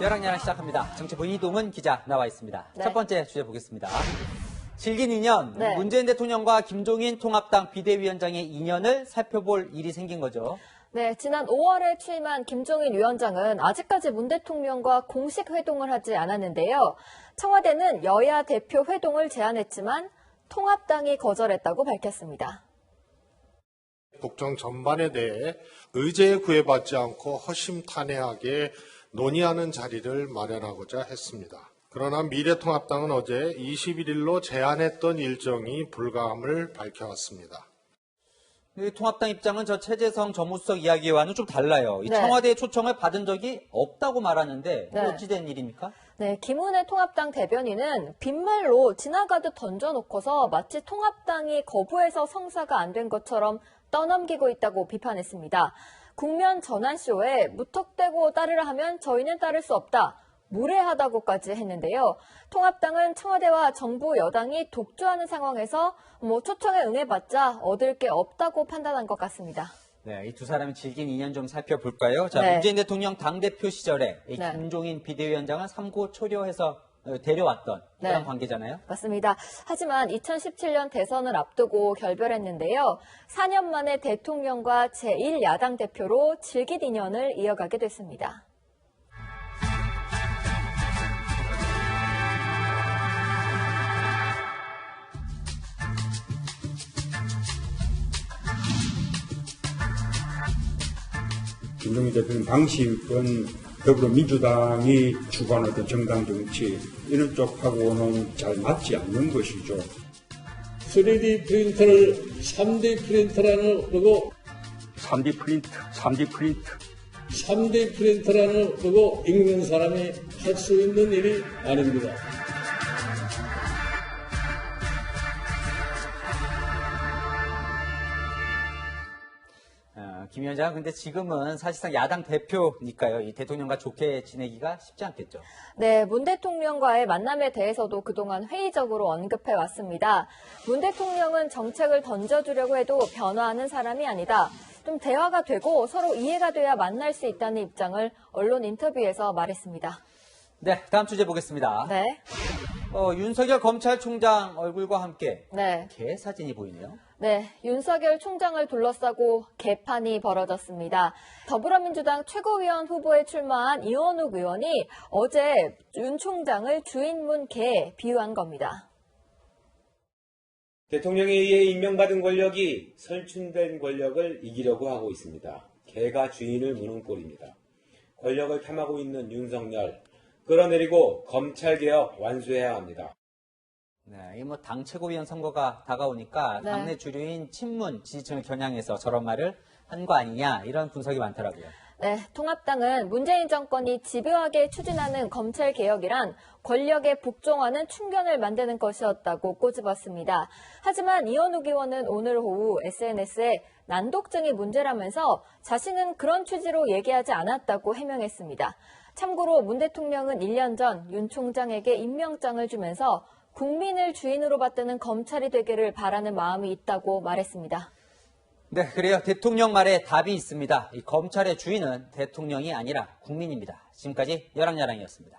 열악야랑 시작합니다. 정치부 이동은 기자 나와 있습니다. 네. 첫 번째 주제 보겠습니다. 질긴 인연, 네. 문재인 대통령과 김종인 통합당 비대위원장의 인연을 살펴볼 일이 생긴 거죠. 네, 지난 5월에 취임한 김종인 위원장은 아직까지 문 대통령과 공식 회동을 하지 않았는데요. 청와대는 여야 대표 회동을 제안했지만 통합당이 거절했다고 밝혔습니다. 국정 전반에 대해 의제에 구애받지 않고 허심탄회하게 논의하는 자리를 마련하고자 했습니다. 그러나 미래통합당은 어제 21일로 제안했던 일정이 불가함을 밝혀왔습니다. 통합당 입장은 저 최재성 정무수석 이야기와는 좀 달라요. 네. 청와대의 초청을 받은 적이 없다고 말하는데 네. 어찌된 일입니까? 네, 김은혜 통합당 대변인은 빈말로 지나가듯 던져놓고서 마치 통합당이 거부해서 성사가 안 된 것처럼 떠넘기고 있다고 비판했습니다. 국면 전환쇼에 무턱대고 따르라 하면 저희는 따를 수 없다. 무례하다고까지 했는데요. 통합당은 청와대와 정부 여당이 독주하는 상황에서 초청에 응해봤자 얻을 게 없다고 판단한 것 같습니다. 네, 이 두 사람의 질긴 인연 좀 살펴볼까요? 자, 네. 문재인 대통령 당대표 시절에 이 네. 김종인 비대위원장은 삼고 초려해서 데려왔던 그런 네. 관계잖아요. 맞습니다. 하지만 2017년 대선을 앞두고 결별했는데요. 4년 만에 대통령과 제1야당 대표로 질긴 인연을 이어가게 됐습니다. 김종인 대표님 방식은 더불어민주당이 주관하던 정당 정치 이런 쪽하고는 잘 맞지 않는 것이죠. 3D 프린터를 3D 프린터라는 거고 3D 프린트. 3D 프린터라는 거고 읽는 사람이 할 수 있는 일이 아닙니다. 김 위원장, 근데 지금은 사실상 야당 대표니까요. 이 대통령과 좋게 지내기가 쉽지 않겠죠. 네, 문 대통령과의 만남에 대해서도 그동안 회의적으로 언급해 왔습니다. 문 대통령은 정책을 던져주려고 해도 변화하는 사람이 아니다. 좀 대화가 되고 서로 이해가 돼야 만날 수 있다는 입장을 언론 인터뷰에서 말했습니다. 네, 다음 주제 보겠습니다. 네. 윤석열 검찰총장 얼굴과 함께 네. 개 사진이 보이네요. 네, 윤석열 총장을 둘러싸고 개판이 벌어졌습니다. 더불어민주당 최고위원 후보에 출마한 이원욱 의원이 어제 윤 총장을 주인문 개에 비유한 겁니다. 대통령에 의해 임명받은 권력이 선출된 권력을 이기려고 하고 있습니다. 개가 주인을 무는 꼴입니다. 권력을 탐하고 있는 윤석열, 끌어내리고 검찰개혁 완수해야 합니다. 네, 당 최고위원 선거가 다가오니까 네. 당내 주류인 친문 지지층을 겨냥해서 저런 말을 한 거 아니냐 이런 분석이 많더라고요. 네, 통합당은 문재인 정권이 집요하게 추진하는 검찰 개혁이란 권력에 복종하는 충견을 만드는 것이었다고 꼬집었습니다. 하지만 이원욱 의원은 오늘 오후 SNS에 난독증이 문제라면서 자신은 그런 취지로 얘기하지 않았다고 해명했습니다. 참고로 문 대통령은 1년 전 윤 총장에게 임명장을 주면서 국민을 주인으로 받드는 검찰이 되기를 바라는 마음이 있다고 말했습니다. 네, 그래요. 대통령 말에 답이 있습니다. 이 검찰의 주인은 대통령이 아니라 국민입니다. 지금까지 열악야랑이었습니다.